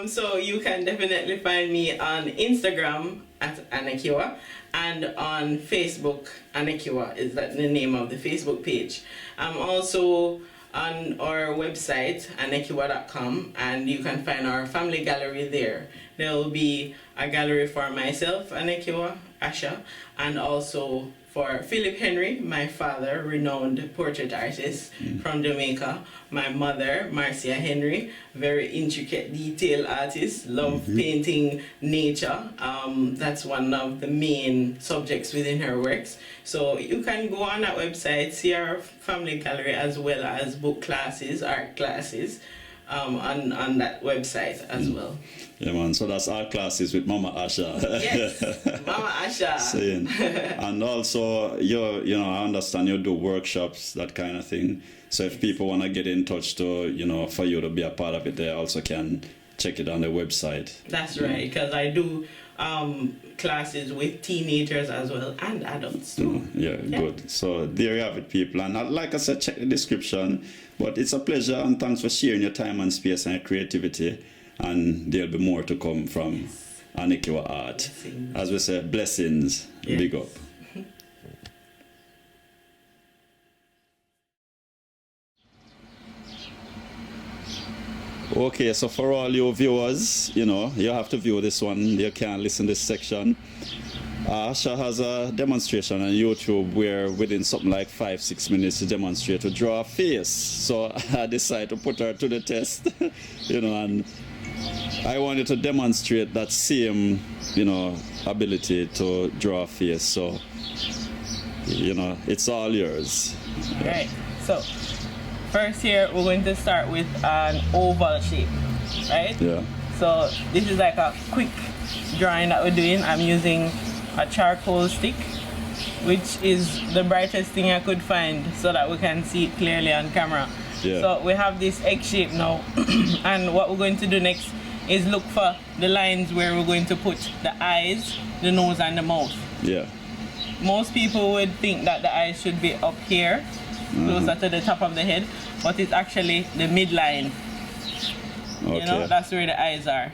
Speaker 3: So you can definitely find me on Instagram at Anekywa, and on Facebook, Anekywa is that the name of the Facebook page. I'm also on our website, anekywa.com, and you can find our family gallery there. There will be a gallery for myself, Anekywa, Asha, and also for Philip Henry, my father, renowned portrait artist from Jamaica. My mother, Marcia Henry, very intricate detail artist, love painting nature. That's one of the main subjects within her works. So you can go on that website, see our family gallery, as well as book classes, art classes, on that website as well.
Speaker 1: Yeah, man. So that's art classes with Mama Asha.
Speaker 3: Yes, Mama Asha.
Speaker 1: Saying. And also, I understand you do workshops, that kind of thing. So if people want to get in touch to, for you to be a part of it, they also can check it on the website.
Speaker 3: That's right, because I do classes with teenagers as well, and adults too.
Speaker 1: Yeah, good. So there you have it, people. And like I said, check the description. But it's a pleasure, and thanks for sharing your time and space and your creativity. And there'll be more to come from Anekywa Art.
Speaker 3: Blessings.
Speaker 1: As we say, blessings.
Speaker 3: Yes.
Speaker 1: Big up. Okay, so for all your viewers, you have to view this one. You can't listen to this section. Asha has a demonstration on YouTube where within something like 5-6 minutes to demonstrate to draw a face. So I decided to put her to the test, and I wanted to demonstrate that same, ability to draw a face. So, it's all yours.
Speaker 3: Right. So first here we're going to start with an oval shape, right?
Speaker 1: Yeah.
Speaker 3: So this is like a quick drawing that we're doing. I'm using a charcoal stick, which is the brightest thing I could find so that we can see it clearly on camera.
Speaker 1: Yeah.
Speaker 3: So we have this egg shape now, and what we're going to do next is look for the lines where we're going to put the eyes, the nose, and the mouth.
Speaker 1: Yeah.
Speaker 3: Most people would think that the eyes should be up here, closer to the top of the head, but it's actually the midline.
Speaker 1: Okay.
Speaker 3: That's where the eyes are.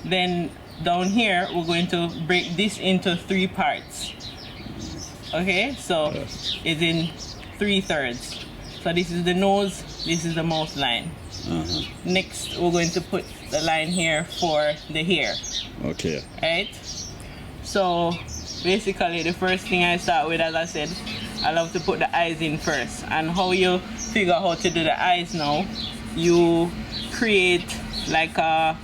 Speaker 3: Then down here, we're going to break this into 3 parts. Okay, so it's in 3/3. So this is the nose, this is the mouth line. Next, we're going to put the line here for the hair.
Speaker 1: Okay.
Speaker 3: Right? So basically, the first thing I start with, as I said, I love to put the eyes in first. And how you figure how to do the eyes now, you create like a,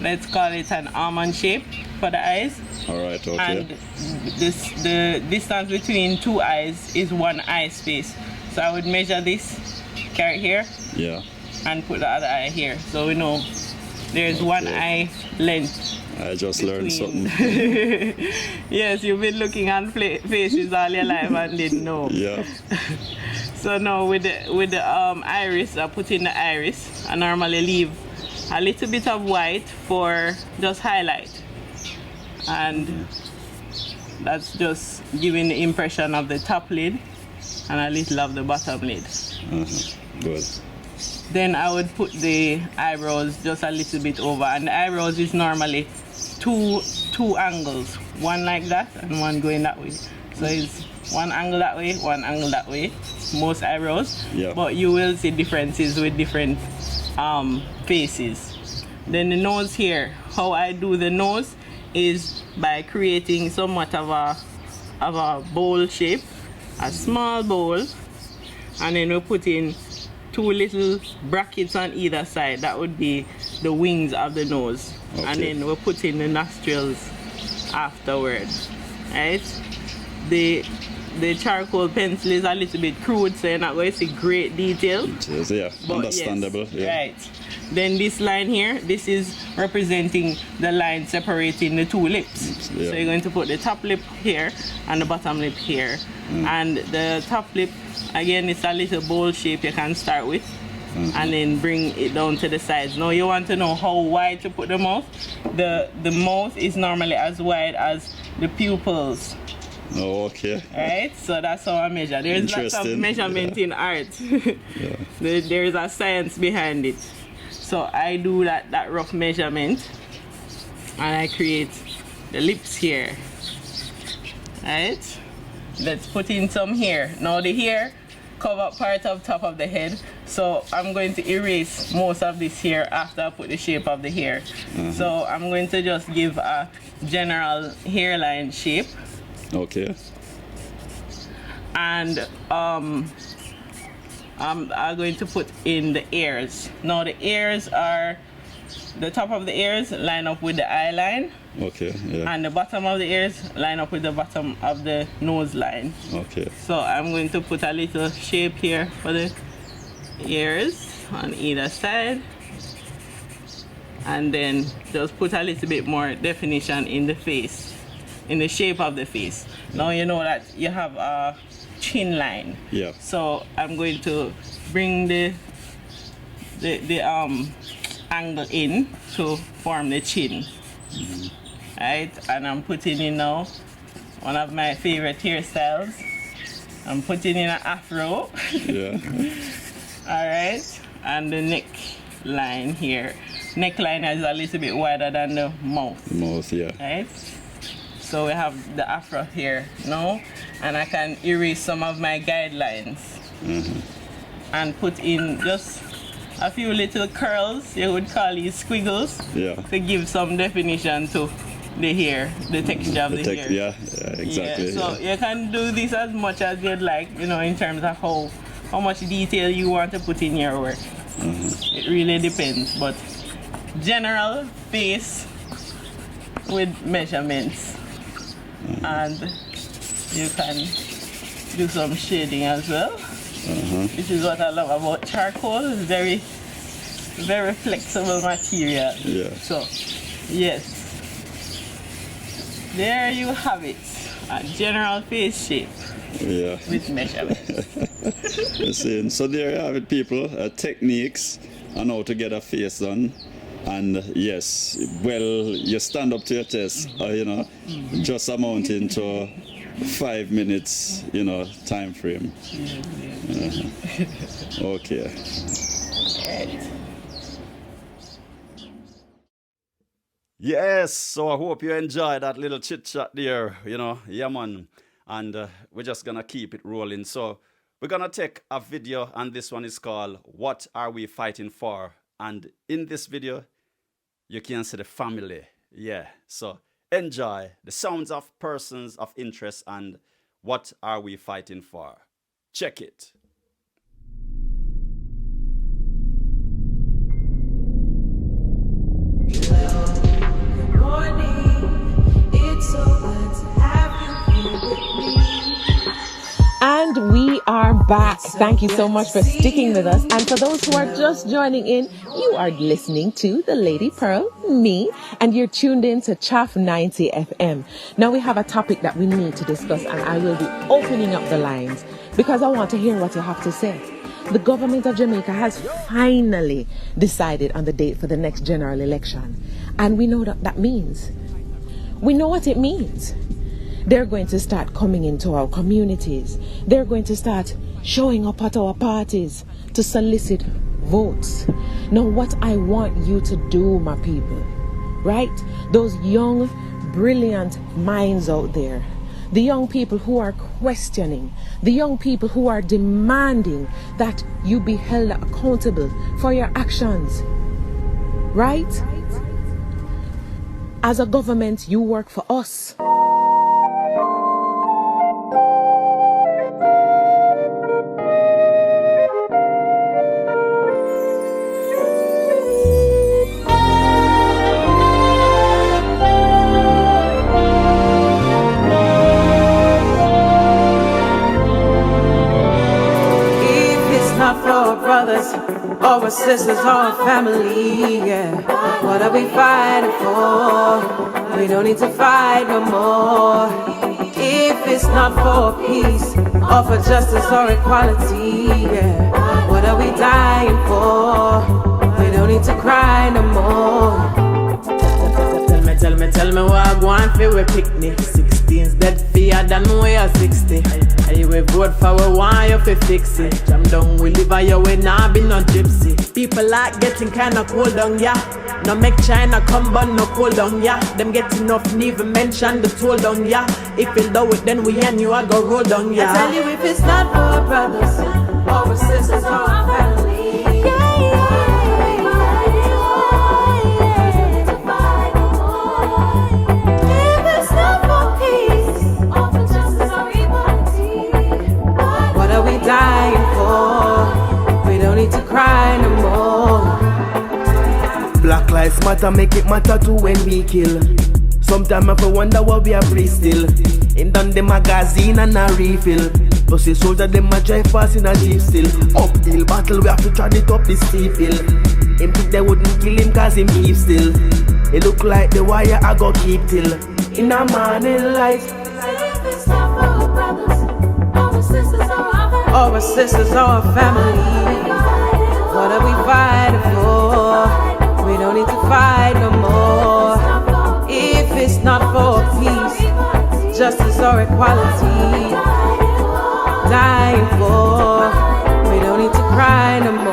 Speaker 3: let's call it an almond shape for the eyes.
Speaker 1: All right, okay.
Speaker 3: And the distance between 2 eyes is 1 eye space. So I would measure this carrot here,
Speaker 1: Yeah.
Speaker 3: and put the other eye here. So we know there's 1 eye length.
Speaker 1: I just learned something.
Speaker 3: Yes, you've been looking at faces all your life and didn't know.
Speaker 1: Yeah.
Speaker 3: So now with the iris, I put in the iris. I normally leave a little bit of white for just highlight, and that's just giving the impression of the top lid and a little of the bottom lid.
Speaker 1: Good.
Speaker 3: Then I would put the eyebrows just a little bit over, and the eyebrows is normally two angles, one like that and one going that way. So it's 1 angle that way, 1 angle that way, most eyebrows.
Speaker 1: Yeah.
Speaker 3: But you will see differences with different faces. Then the nose here, how I do the nose is by creating somewhat of a bowl shape, a small bowl, and then we put in 2 little brackets on either side. That would be the wings of the nose.
Speaker 1: Okay.
Speaker 3: And then we put in the nostrils afterwards. Right? The charcoal pencil is a little bit crude, so you're not going to see great detail.
Speaker 1: Yeah,
Speaker 3: But
Speaker 1: understandable.
Speaker 3: yes,
Speaker 1: Yeah.
Speaker 3: Right. Then this line here, this is representing the line separating the 2 lips.
Speaker 1: Yeah.
Speaker 3: So you're going to put the top lip here and the bottom lip here. And the top lip, again, it's a little bowl shape you can start with. And then bring it down to the sides. Now you want to know how wide to put the mouth. The mouth is normally as wide as the pupils.
Speaker 1: Oh, okay.
Speaker 3: Right? So that's how I measure. There's lots of
Speaker 1: Interesting.
Speaker 3: measurement in art. There is a science behind it. So I do that rough measurement, and I create the lips here. Right? Let's put in some hair. Now the hair cover part of top of the head, so I'm going to erase most of this hair after I put the shape of the hair. So I'm going to just give a general hairline shape.
Speaker 1: Okay.
Speaker 3: And I'm going to put in the ears. Now the ears are, the top of the ears line up with the eye line,
Speaker 1: Okay. Yeah.
Speaker 3: and the bottom of the ears line up with the bottom of the nose line.
Speaker 1: Okay.
Speaker 3: So I'm going to put a little shape here for the ears on either side, and then just put a little bit more definition in the face, in the shape of the face. Now you know that you have a chin line.
Speaker 1: Yeah.
Speaker 3: So I'm going to bring the angle in to form the chin. Right, and I'm putting in now one of my favorite hairstyles. I'm putting in an afro.
Speaker 1: Yeah.
Speaker 3: All right, and the neck line here. Neckline is a little bit wider than the mouth.
Speaker 1: Mouth. Yeah.
Speaker 3: Right. So we have the afro here now, and I can erase some of my guidelines and put in just a few little curls. You would call these squiggles.
Speaker 1: Yeah.
Speaker 3: To give some definition to the hair, the texture of the hair.
Speaker 1: Yeah, exactly.
Speaker 3: Yeah, so you can do this as much as you'd like, in terms of how much detail you want to put in your work. It really depends, but general face with measurements, and you can do some shading as well. This is what I love about charcoal. It's very, very flexible material.
Speaker 1: Yeah.
Speaker 3: So, yes, there you have it, a general face shape.
Speaker 1: Yeah.
Speaker 3: With measurements.
Speaker 1: So there you have it, people. Techniques on how to get a face done. And yes, well, you stand up to your test, just amounting to 5 minutes, time frame. Okay. Yes, so I hope you enjoyed that little chit chat there, yeah, man. And we're just gonna keep it rolling. So we're gonna take a video, and this one is called "What Are We Fighting For?" And in this video, you can see the family. Yeah, so enjoy the sounds of persons of interest and what are we fighting for. Check it.
Speaker 2: Good morning. It's so good to have you here with me.
Speaker 5: And we are back. Thank you so much for sticking with us. And for those who are just joining in, you are listening to The Lady Pearl, me, and you're tuned in to Chaff 90 FM. Now we have a topic that we need to discuss, and I will be opening up the lines because I want to hear what you have to say. The government of Jamaica has finally decided on the date for the next general election. And we know what that means. We know what it means. They're going to start coming into our communities. They're going to start showing up at our parties to solicit votes. Now, what I want you to do, my people, right? Those young, brilliant minds out there, the young people who are questioning, the young people who are demanding that you be held accountable for your actions, right? As a government, you work for us.
Speaker 2: Our sisters, our family, yeah. What are we fighting for? We don't need to fight no more. If it's not for peace, or for justice or equality, yeah. What are we dying for? We don't need to cry no more. Tell me what I want for we picnic. 16's dead fear than we are 60. I will vote for we want you to fix it. Jam down, we live a your way, nah be no gypsy. People like getting kinda cold down, yeah. No make China come but no cool down, yeah. Them get enough, never mention the toll down, yeah. If you do it, then we and you I go roll down, yeah. I tell you if it's not for our brothers, our sisters, or our family. Dying for, we don't need to cry no more.
Speaker 6: Black lives matter, make it matter too when we kill. Sometimes I wonder what we are free still. In done the magazine and a refill. But see soldier them a drive fast in a jeep still. Uphill battle we have to try it up this steep hill. Him think they wouldn't kill him cause him keep still. It look like the wire I go keep till in a morning light.
Speaker 2: It's not for our brothers, our sisters, our sisters, our family. What are we fighting for? We don't need to fight no more. If it's not for peace, justice or equality, dying for, we don't need to cry no more.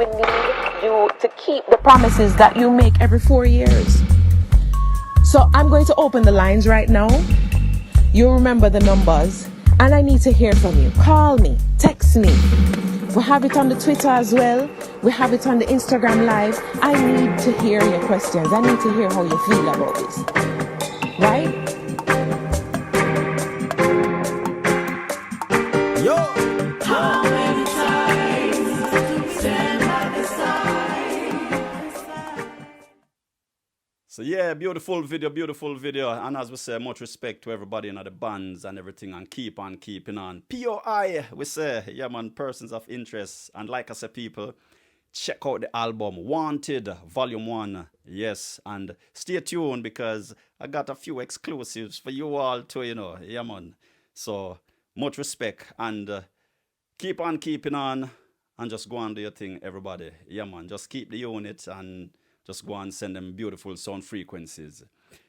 Speaker 5: we need you to keep the promises that you make every 4 years. So I'm going to open the lines right now. You remember the numbers, and I need to hear from you. Call me, text me. We have it on the Twitter as well. We have it on the Instagram Live. I need to hear your questions. I need to hear how you feel about this. Right?
Speaker 1: Yo!
Speaker 2: How many times do we stand by the side?
Speaker 1: So yeah, beautiful video. And as we say, much respect to everybody in the bands and everything, and keep on keeping on. POI, we say, yeah man, persons of interest. And like I said, people, check out the album Wanted Volume 1. Yes, and stay tuned because I got a few exclusives for you all too, yeah man. So much respect, and keep on keeping on, and just go and do your thing, everybody. Yeah man, just keep the unit and just go and send them beautiful sound frequencies.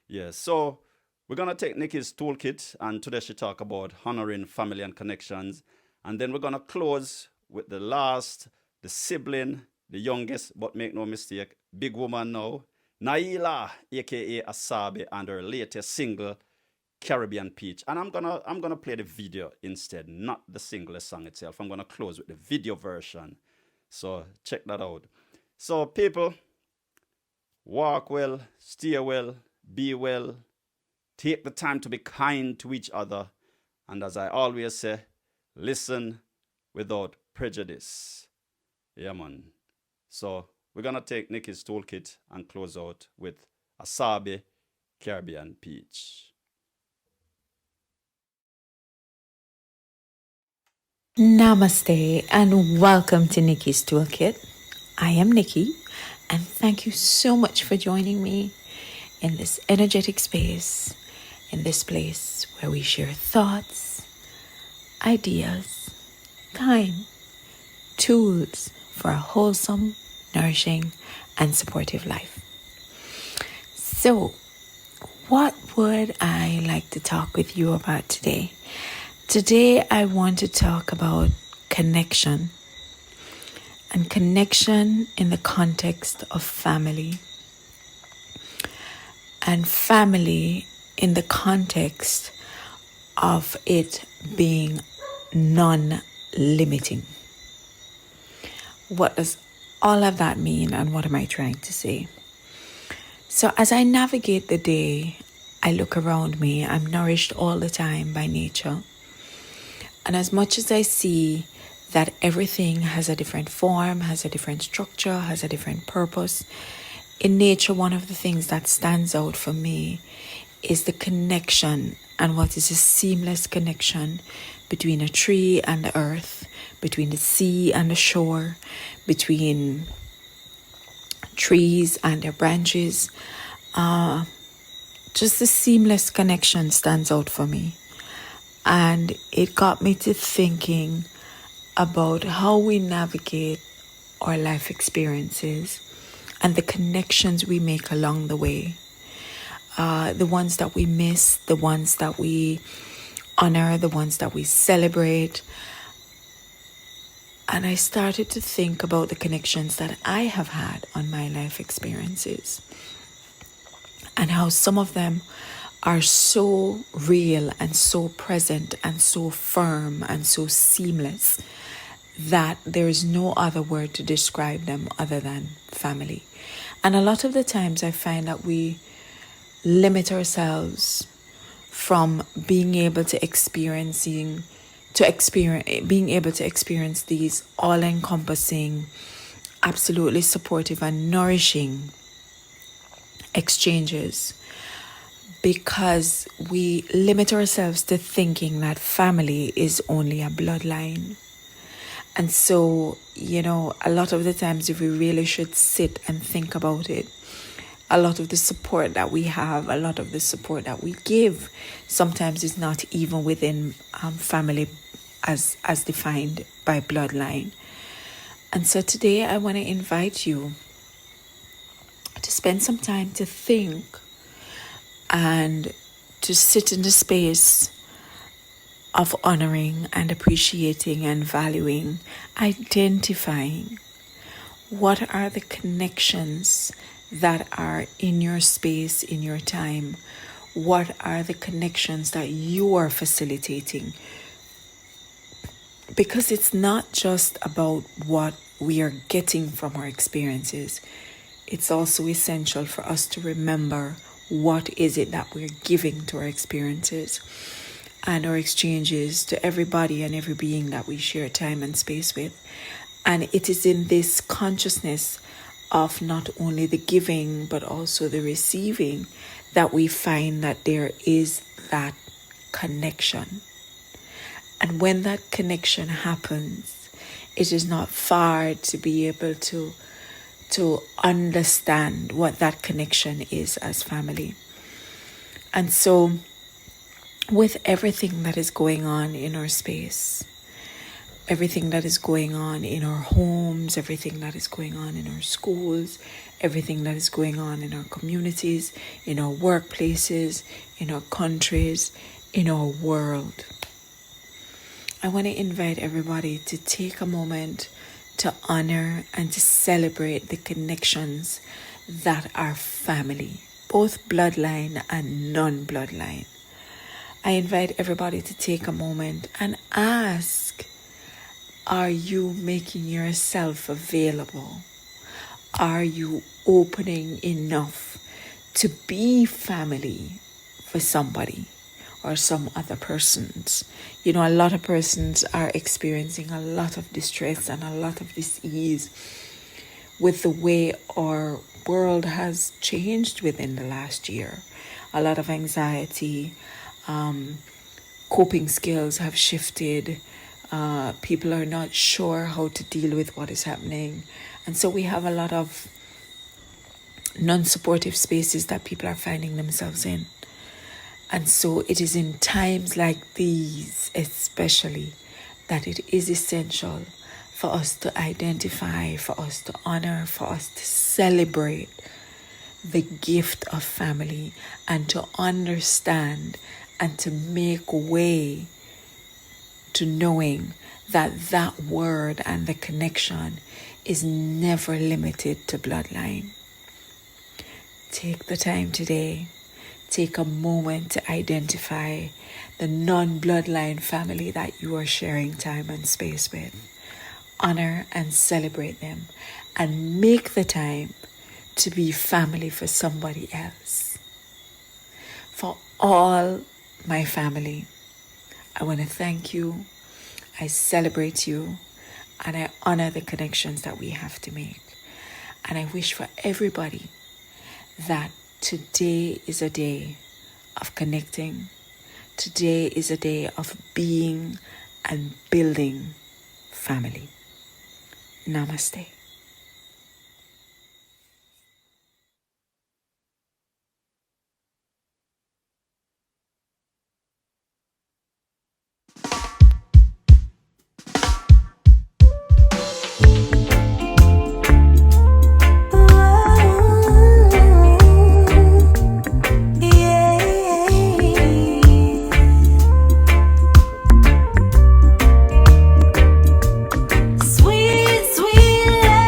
Speaker 1: Yeah, so we're going to take Nickie's toolkit, and today she talk about honoring family and connections. And then we're going to close with the last, the sibling, the youngest, but make no mistake, big woman now, Naila, aka Asabi, and her latest single, Caribbean Peach. And I'm gonna play the video instead, not the single song itself. I'm gonna close with the video version. So check that out. So people, walk well, stay well, be well, take the time to be kind to each other, and as I always say, listen without prejudice. Yeah, man. So we're gonna take Nickie's toolkit and close out with Asabi, Caribbean Peach.
Speaker 7: Namaste and welcome to Nickie's Toolkit. I am Nickie, and thank you so much for joining me in this energetic space, in this place where we share thoughts, ideas, time, tools for a wholesome, nourishing, and supportive life. So, what would I like to talk with you about today? Today, I want to talk about connection, and connection in the context of family, and family in the context of it being non-limiting. What does all of that mean, and what am I trying to say? So as I navigate the day, I look around me. I'm nourished all the time by nature. And as much as I see that everything has a different form, has a different structure, has a different purpose, in nature, one of the things that stands out for me is the connection, and what is a seamless connection between a tree and the earth, between the sea and the shore, between trees and their branches. Just the seamless connection stands out for me. And it got me to thinking about how we navigate our life experiences and the connections we make along the way. The ones that we miss, the ones that we honor, the ones that we celebrate. And I started to think about the connections that I have had on my life experiences, and how some of them are so real and so present and so firm and so seamless that there is no other word to describe them other than family. And a lot of the times I find that we limit ourselves from being able to experience these all-encompassing, absolutely supportive and nourishing exchanges, because we limit ourselves to thinking that family is only a bloodline. And so, a lot of the times, if we really should sit and think about it, a lot of the support that we have, a lot of the support that we give, sometimes is not even within family as defined by bloodline. And so today I want to invite you to spend some time to think and to sit in the space of honoring and appreciating and valuing, identifying What are the connections that are in your space, in your time? What are the connections that you are facilitating? Because it's not just about what we are getting from our experiences. It's also essential for us to remember what is it that we're giving to our experiences and our exchanges to everybody and every being that we share time and space with. And it is in this consciousness of not only the giving but also the receiving that we find that there is that connection. And when that connection happens, it is not far to be able to understand what that connection is as family. And so with everything that is going on in our space, everything that is going on in our homes, everything that is going on in our schools, everything that is going on in our communities, in our workplaces, in our countries, in our world, I want to invite everybody to take a moment to honor and to celebrate the connections that are family, both bloodline and non-bloodline. I invite everybody to take a moment and ask, are you making yourself available? Are you opening enough to be family for somebody or some other persons? You know, a lot of persons are experiencing a lot of distress and a lot of dis-ease with the way our world has changed within the last year. A lot of anxiety, coping skills have shifted. People are not sure how to deal with what is happening. And so we have a lot of non-supportive spaces that people are finding themselves in. And so it is in times like these, especially, that it is essential for us to identify, for us to honor, for us to celebrate the gift of family and to understand and to make way to knowing that that word and the connection is never limited to bloodline. Take the time today. Take a moment to identify the non-bloodline family that you are sharing time and space with. Honor and celebrate them and make the time to be family for somebody else. For all my family, I want to thank you. I celebrate you and I honor the connections that we have to make. And I wish for everybody that today is a day of connecting. Today is a day of being and building family. Namaste.
Speaker 2: Sweet, sweet love.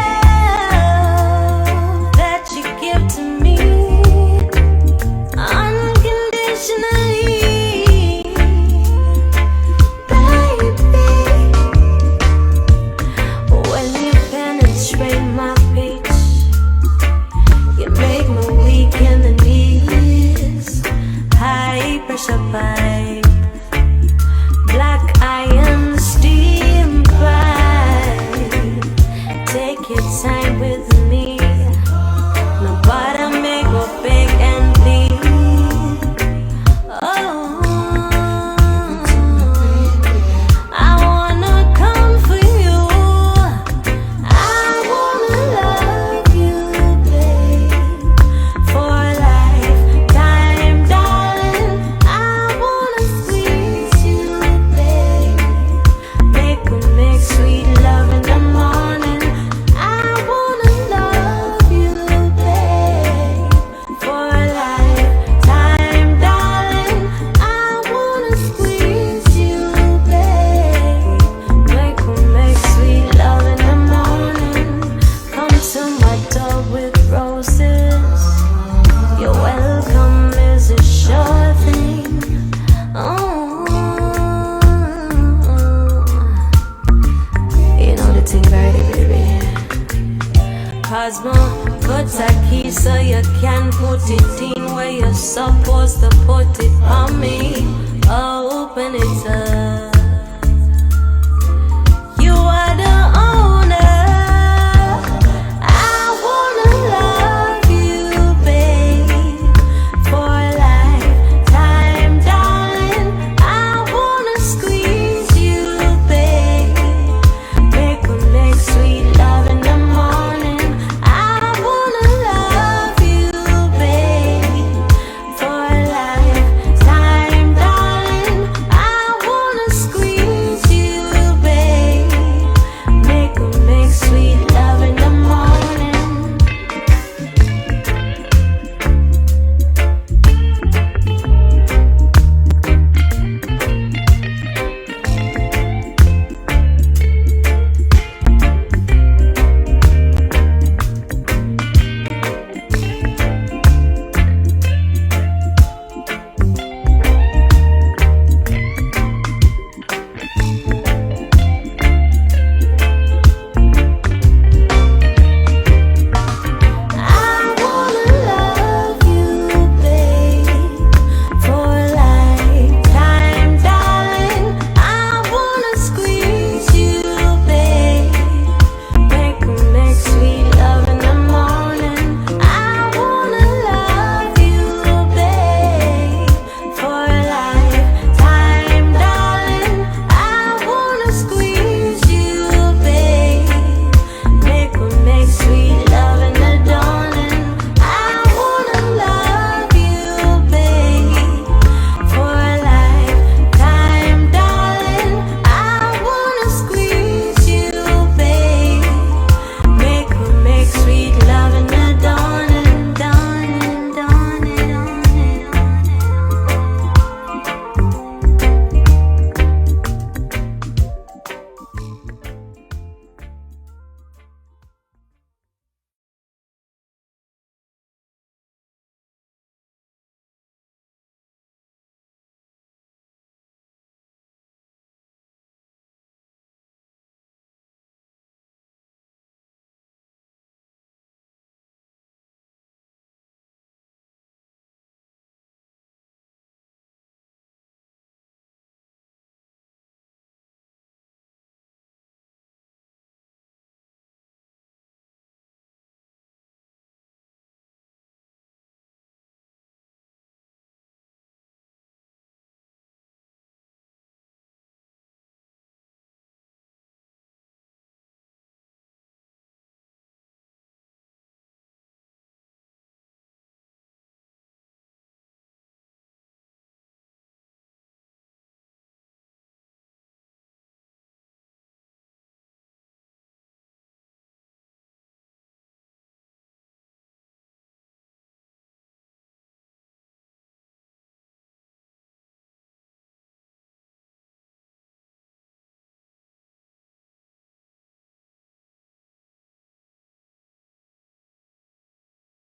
Speaker 2: Cosmo, put a key so you can put it in where you're supposed to put it on me. Open it up.